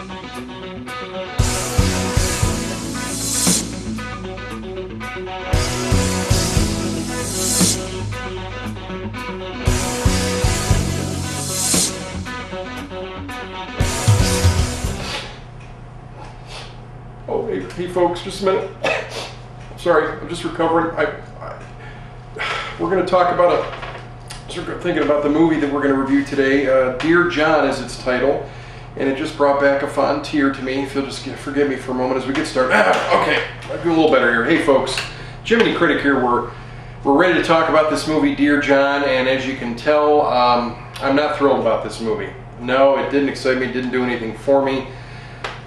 Oh, hey folks, just a minute. Sorry, I'm just recovering. We're going to talk about thinking about the movie that we're going to review today. Dear John is its title, and it just brought back a fond tear to me. If you'll just forgive me for a moment as we get started. Okay, I'll do a little better here. Hey folks, Jiminy Critic here. We're ready to talk about this movie, Dear John, and as you can tell, I'm not thrilled about this movie. No, it didn't excite me, it didn't do anything for me.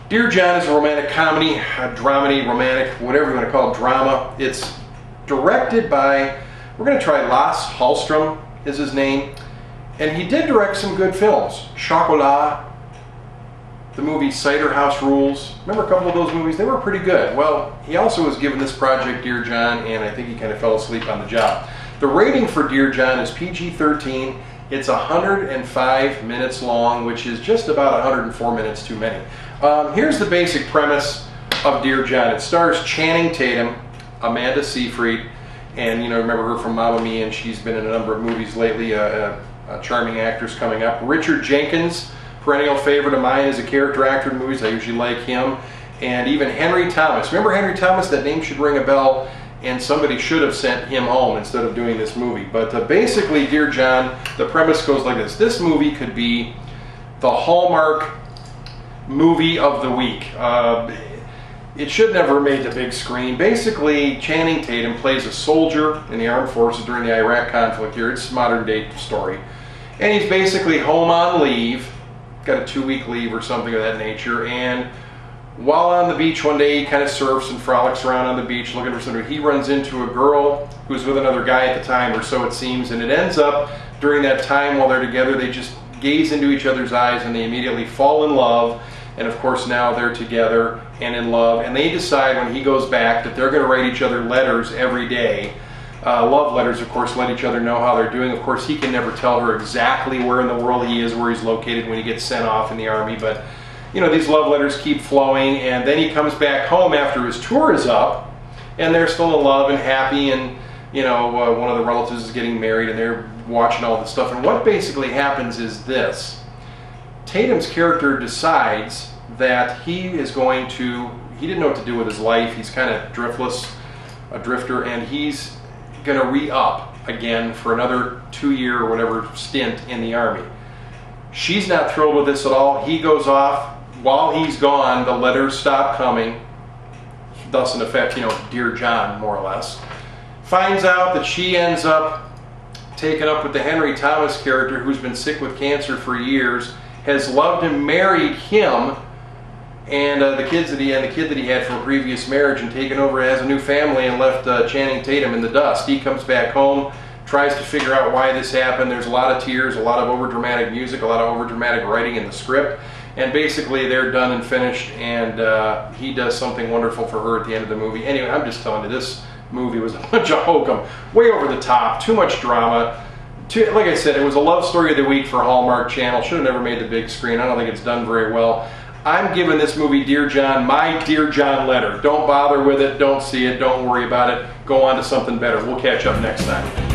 Dear John is a romantic comedy, a dramedy, romantic, whatever you want to call it, drama. It's directed by, we're going to try Lasse Hallström is his name, and he did direct some good films. Chocolat, the movie Cider House Rules. Remember a couple of those movies? They were pretty good. Well, he also was given this project, Dear John, and I think he kind of fell asleep on the job. The rating for Dear John is PG-13. It's 105 minutes long, which is just about 104 minutes too many. Here's the basic premise of Dear John. It stars Channing Tatum, Amanda Seyfried, and you know, remember her from Mamma Mia, and she's been in a number of movies lately, a charming actress coming up. Richard Jenkins, perennial favorite of mine as a character actor in movies. I usually like him. And even Henry Thomas. Remember Henry Thomas? That name should ring a bell, and somebody should have sent him home instead of doing this movie. But basically, Dear John, the premise goes like this. This movie could be the Hallmark movie of the week. It should never have made the big screen. Basically, Channing Tatum plays a soldier in the armed forces during the Iraq conflict here. It's a modern day story. And he's basically home on leave, got a 2-week leave or something of that nature, and while on the beach one day, he kind of surfs and frolics around on the beach looking for something. He runs into a girl who's with another guy at the time, or so it seems, and it ends up during that time while they're together, they just gaze into each other's eyes and they immediately fall in love. And of course now they're together and in love, and they decide when he goes back that they're going to write each other letters every day. Love letters, of course, let each other know how they're doing. Of course, he can never tell her exactly where in the world he is, where he's located when he gets sent off in the army, but you know, these love letters keep flowing, and then he comes back home after his tour is up, and they're still in love and happy, and you know, one of the relatives is getting married, and they're watching all this stuff. And what basically happens is this. Tatum's character decides that he didn't know what to do with his life. He's kind of driftless, a drifter, and he's going to re-up again for another 2-year or whatever stint in the army. She's not thrilled with this at all. He goes off. While he's gone, the letters stop coming. Thus, in effect, you know, Dear John, more or less. Finds out that she ends up taken up with the Henry Thomas character, who's been sick with cancer for years, has loved him, married him, and the kid that he had from a previous marriage, and taken over as a new family and left Channing Tatum in the dust. He comes back home, tries to figure out why this happened. There's a lot of tears, a lot of overdramatic music, a lot of overdramatic writing in the script, and basically they're done and finished, and he does something wonderful for her at the end of the movie. Anyway, I'm just telling you, this movie was a bunch of hokum, way over the top, too much drama. Like I said, it was a love story of the week for Hallmark Channel. Should have never made the big screen. I don't think it's done very well. I'm giving this movie, Dear John, my Dear John letter. Don't bother with it. Don't see it. Don't worry about it. Go on to something better. We'll catch up next time.